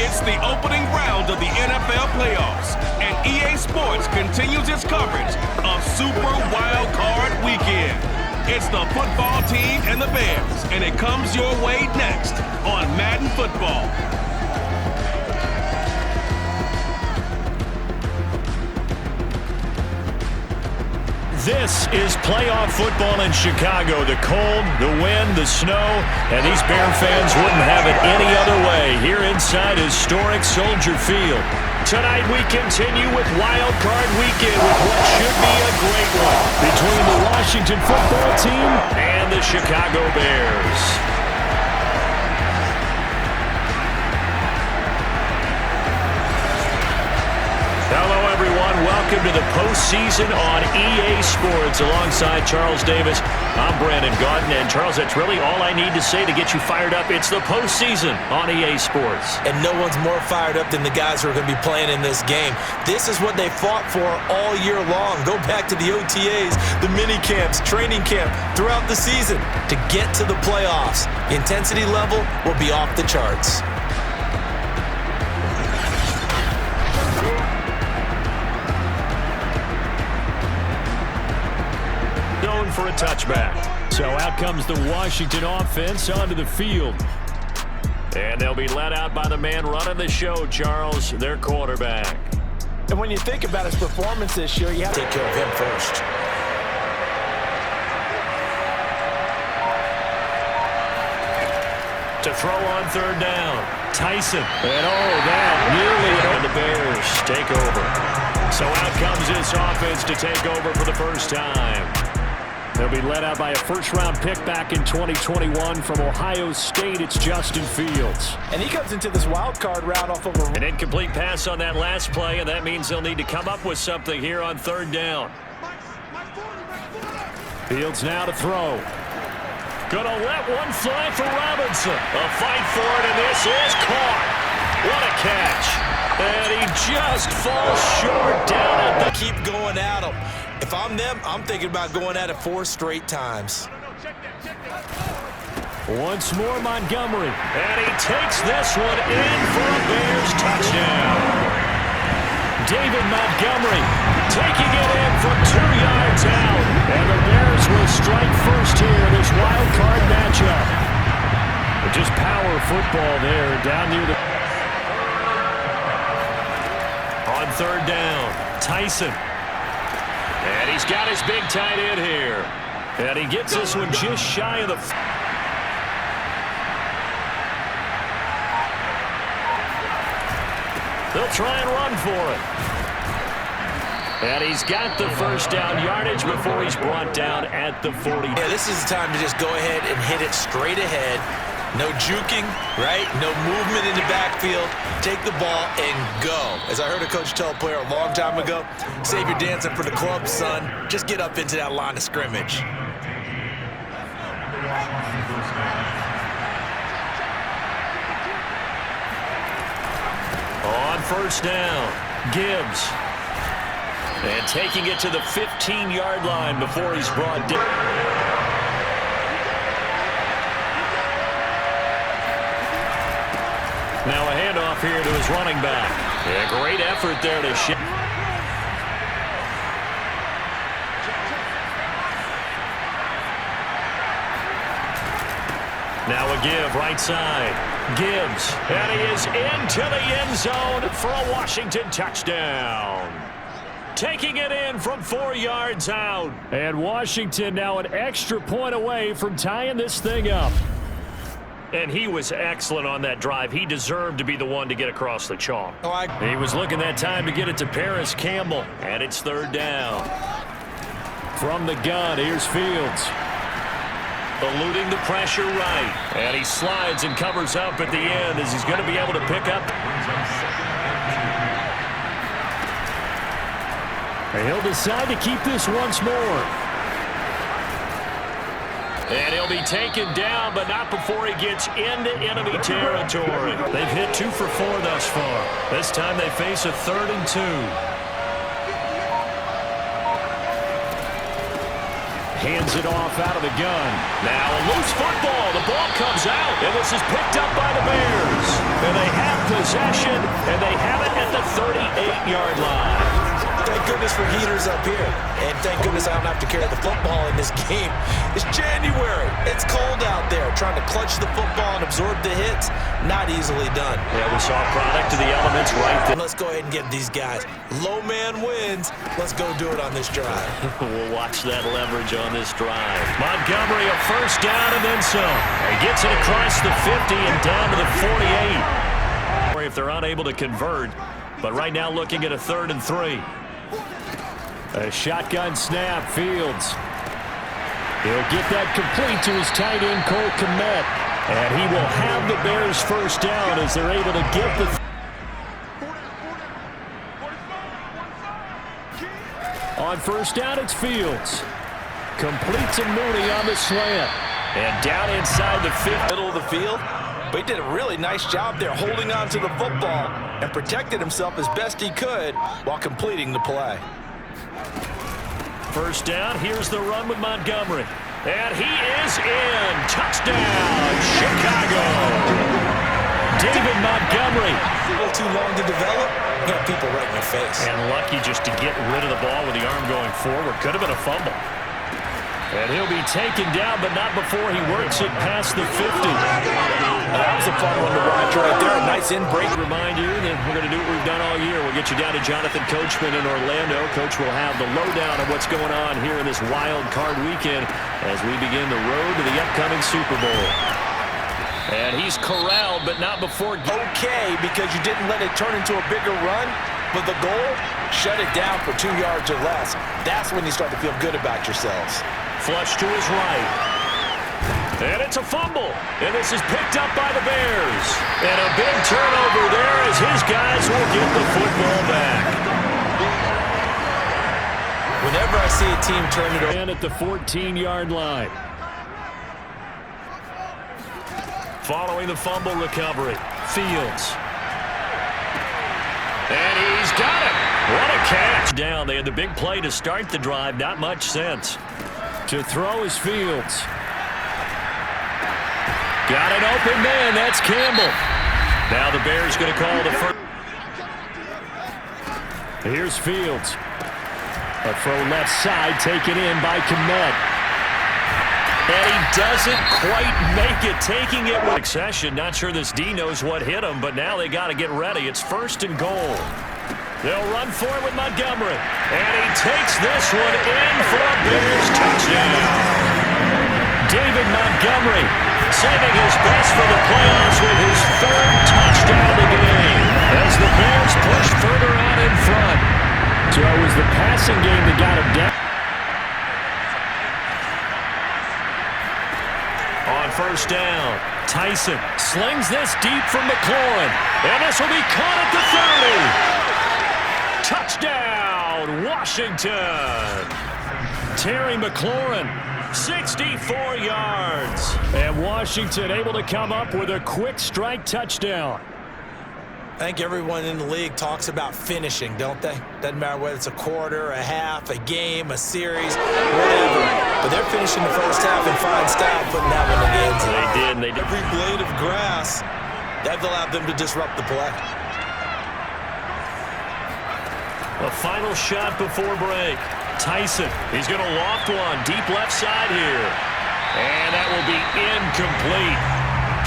It's the opening round of the NFL playoffs, and EA Sports continues its coverage of Super Wildcard Weekend. It's the football team and the Bears, and it comes your way next on Madden Football. This is playoff football in Chicago. The cold, the wind, the snow, and these Bear fans wouldn't have it any other way here inside historic Soldier Field. Tonight we continue with Wild Card Weekend with what should be a great one between the Washington football team and the Chicago Bears. Hello, everyone. Welcome to the postseason on EA Sports. Alongside Charles Davis, I'm Brandon Gaudin. And, Charles, that's really all I need to say to get you fired up. It's the postseason on EA Sports. And no one's more fired up than the guys who are going to be playing in this game. This is what they fought for all year long. Go back to the OTAs, the mini camps, training camp, throughout the season to get to the playoffs. The intensity level will be off the charts. For a touchback. So out comes the Washington offense onto the field. And they'll be led out by the man running the show, Charles, their quarterback. And when you think about his performance this year, you have to take care of him first. To throw on third down, Tyson. And that nearly, and the Bears take over. So out comes this offense to take over for the first time. They'll be led out by a first-round pick back in 2021 from Ohio State. It's Justin Fields. And he comes into this wild card round off of an incomplete pass on that last play, and that means they'll need to come up with something here on third down. Fields now to throw. Gonna let one fly for Robinson. A fight for it, and this is caught. What a catch. And he just falls short down at the... Keep going at him. If I'm them, I'm thinking about going at it 4 straight times. Once more, Montgomery. And he takes this one in for a Bears touchdown. David Montgomery taking it in from 2 yards out. And the Bears will strike first here in this wild card matchup. But just power football there down near the... On third down, Tyson. And he's got his big tight end here. And he gets this one just shy of the... They'll try and run for it. And he's got the first down yardage before he's brought down at the 40. Yeah, this is the time to just go ahead and hit it straight ahead. No juking, right? No movement in the backfield. Take the ball and go. As I heard a coach tell a player a long time ago, save your dancing for the club, son. Just get up into that line of scrimmage. On first down, Gibbs. And taking it to the 15-yard line before he's brought down. Now a handoff here to his running back. Yeah, great effort there to shift. Now a give right side. Gibbs. And he is into the end zone for a Washington touchdown. Taking it in from 4 yards out. And Washington now an extra point away from tying this thing up. And he was excellent on that drive. He deserved to be the one to get across the chalk. He was looking that time to get it to Paris Campbell. And it's third down. From the gun, here's Fields. Eluding the pressure right. And he slides and covers up at the end as he's going to be able to pick up. And he'll decide to keep this once more. And he'll be taken down, but not before he gets into enemy territory. They've hit 2 for 4 thus far. This time they face a 3rd and 2. Hands it off out of the gun. Now a loose football. The ball comes out, and this is picked up by the Bears. And they have possession, and they have it at the 38-yard line. Thank goodness for heaters up here. And thank goodness I don't have to carry the football in this game. It's January. It's cold out there. Trying to clutch the football and absorb the hits, not easily done. Yeah, we saw a product of the elements right there. Let's go ahead and get these guys. Low man wins. Let's go do it on this drive. We'll watch that leverage on this drive. Montgomery a first down and then some. He gets it across the 50 and down to the 48. If they're unable to convert, but right now looking at a 3rd and 3. A shotgun snap, Fields. He'll get that complete to his tight end, Cole Kmet. And he will have the Bears first down as they're able to get the... On first down, it's Fields. Completes a Mooney on the slant. And down inside the middle of the field. But he did a really nice job there holding on to the football and protected himself as best he could while completing the play. First down, here's the run with Montgomery. And he is in. Touchdown, Chicago. David Montgomery. A little too long to develop. Got people right in the face. And lucky just to get rid of the ball with the arm going forward. Could have been a fumble. And he'll be taken down, but not before he works it past the 50. That was a fun one to watch right there. A nice in-break. Remind you that we're going to do what we've done all year. We'll get you down to Jonathan Coachman in Orlando. Coach will have the lowdown of what's going on here in this wild card weekend as we begin the road to the upcoming Super Bowl. And he's corralled, but not before. Okay, because you didn't let it turn into a bigger run, but the goal, shut it down for 2 yards or less. That's when you start to feel good about yourselves. Flush to his right. And it's a fumble. And this is picked up by the Bears. And a big turnover there as his guys will get the football back. Whenever I see a team turn it over. And at the 14-yard line. Following the fumble recovery, Fields. And he's got it. What a catch. Down. They had the big play to start the drive. Not much sense. To throw is Fields. Got an open man. That's Campbell. Now the Bears going to call the first. Here's Fields. A throw left side taken in by Kmet. And he doesn't quite make it, taking it with succession. Not sure this D knows what hit him, but now they got to get ready. It's 1st and goal. They'll run for it with Montgomery. And he takes this one in for a Bears touchdown. David Montgomery saving his best for the playoffs with his 3rd touchdown of the game as the Bears push further out in front. So it was the passing game that got him down. On first down, Tyson slings this deep from McLaurin. And this will be caught at the 30. Touchdown, Washington. Terry McLaurin, 64 yards. And Washington able to come up with a quick strike touchdown. I think everyone in the league talks about finishing, don't they? Doesn't matter whether it's a quarter, a half, a game, a series, whatever. But they're finishing the first half in fine style, putting that one in the end zone. They did. Every blade of grass, that allowed them to disrupt the play. A final shot before break. Tyson, he's going to loft one deep left side here. And that will be incomplete.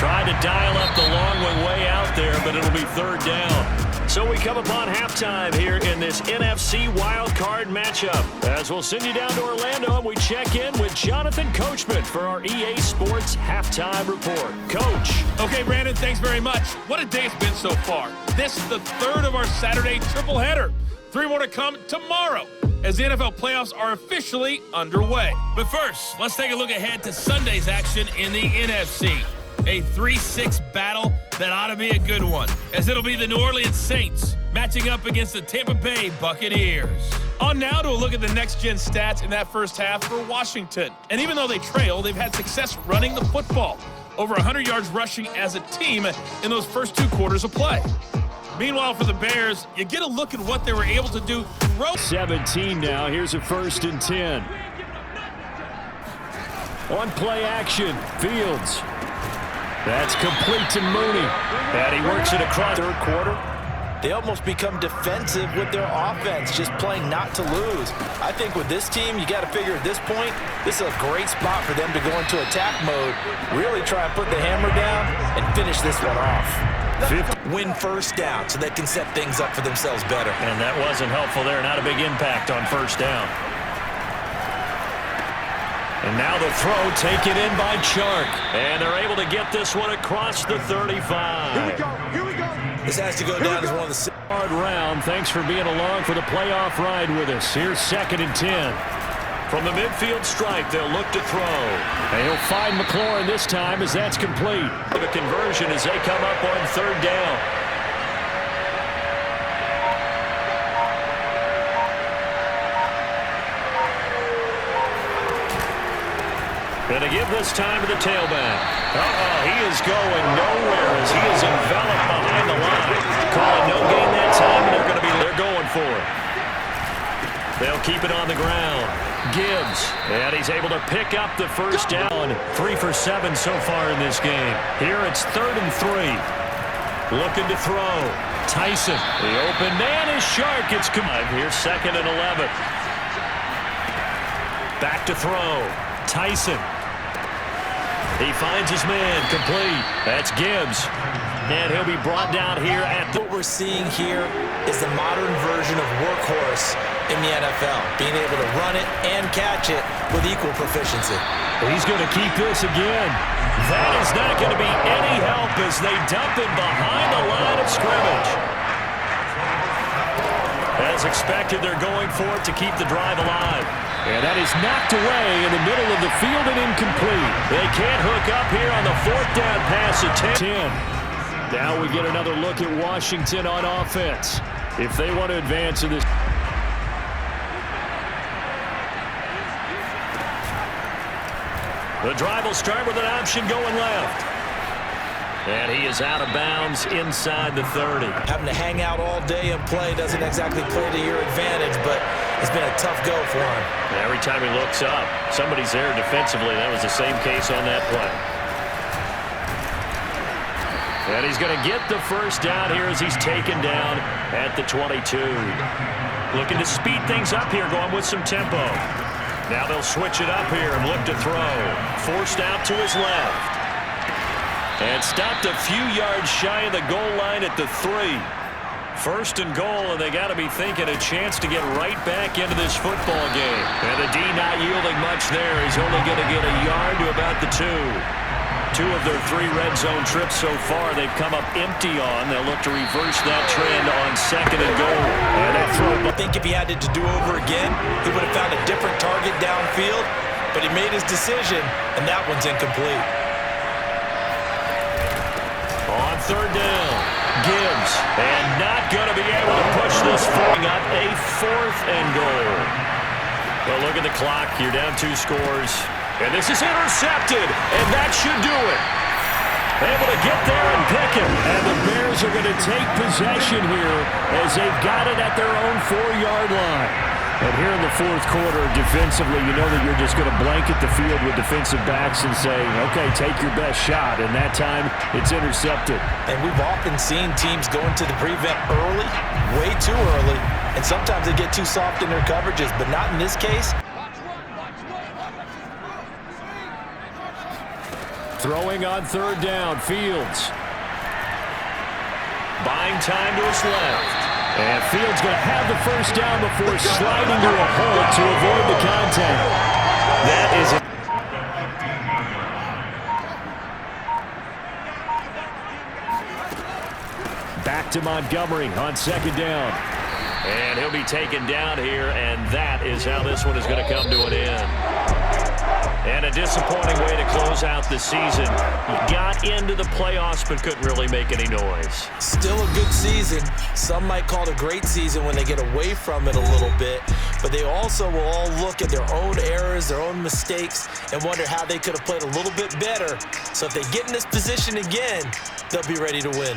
Tried to dial up the long one way out there, but it'll be 3rd down. So we come upon halftime here in this NFC wildcard matchup. As we'll send you down to Orlando and we check in with Jonathan Coachman for our EA Sports Halftime Report. Coach. Okay, Brandon, thanks very much. What a day it's been so far. This is the 3rd of our Saturday tripleheader. 3 more to come tomorrow as the NFL playoffs are officially underway. But first, let's take a look ahead to Sunday's action in the NFC. A 3-6 battle that ought to be a good one, as it'll be the New Orleans Saints matching up against the Tampa Bay Buccaneers. On now to a look at the next-gen stats in that first half for Washington. And even though they trail, they've had success running the football. Over 100 yards rushing as a team in those first 2 quarters of play. Meanwhile, for the Bears, you get a look at what they were able to do. 17 now. Here's a 1st and 10. On play action, Fields. That's complete to Mooney. And he works it across. Third quarter, they almost become defensive with their offense, just playing not to lose. I think with this team, you got to figure at this point, this is a great spot for them to go into attack mode, really try and put the hammer down and finish this one off. Win first down so they can set things up for themselves better. And that wasn't helpful there. Not a big impact on first down. And now the throw taken in by Chark. And they're able to get this one across the 35. Here we go. This has to go down as one of the... Hard round. Thanks for being along for the playoff ride with us. Here's 2nd and 10. From the midfield stripe, they'll look to throw. And he'll find McLaurin this time as that's complete. The conversion as they come up on 3rd down. Going to give this time to the tailback. He is going nowhere as he is enveloped behind the line. Calling no gain that time, and they're going for it. They'll keep it on the ground. Gibbs, and he's able to pick up the first down. 3 for 7 so far in this game. Here it's 3rd and 3. Looking to throw. Tyson, the open man is Shark. It's here's 2nd and 11. Back to throw. Tyson. He finds his man, complete. That's Gibbs. And he'll be brought down here at the... What we're seeing here is the modern version of workhorse in the NFL, being able to run it and catch it with equal proficiency. He's going to keep this again. That is not going to be any help as they dump him behind the line of scrimmage. As expected, they're going for it to keep the drive alive. And that is knocked away in the middle of the field and incomplete. They can't hook up here on the 4th down pass at 10. Now we get another look at Washington on offense. If they want to advance in this... The drive will start with an option going left. And he is out of bounds inside the 30. Having to hang out all day and play doesn't exactly play to your advantage, but it's been a tough go for him. And every time he looks up, somebody's there defensively. That was the same case on that play. And he's going to get the first down here as he's taken down at the 22. Looking to speed things up here, going with some tempo. Now they'll switch it up here and look to throw. Forced out to his left. And stopped a few yards shy of the goal line at the 3. 1st and goal, and they got to be thinking a chance to get right back into this football game. And the D not yielding much there. He's only going to get a yard to about the 2. 2 of their 3 red zone trips so far, they've come up empty on. They'll look to reverse that trend on 2nd and goal. And they throw. I think if he had it to do over again, he would have found a different target downfield, but he made his decision, and that one's incomplete. On 3rd down, Gibbs, and not going to be able to push this forward up a 4th and goal. Well, look at the clock. You're down 2 scores. And this is intercepted, and that should do it. Able to get there and pick it. And the Bears are going to take possession here as they've got it at their own 4-yard line. And here in the 4th quarter, defensively, you know that you're just going to blanket the field with defensive backs and say, okay, take your best shot. And that time, it's intercepted. And we've often seen teams go into the prevent early, way too early, and sometimes they get too soft in their coverages, but not in this case. Throwing on 3rd down, Fields. Buying time to his left. And Fields going to have the first down before sliding to a hole to avoid the contact. That is it. Back to Montgomery on 2nd down. And he'll be taken down here, and that is how this one is going to come to an end. And a disappointing way to close out the season. Got into the playoffs, but couldn't really make any noise. Still a good season. Some might call it a great season when they get away from it a little bit, but they also will all look at their own errors, their own mistakes, and wonder how they could have played a little bit better. So if they get in this position again, they'll be ready to win.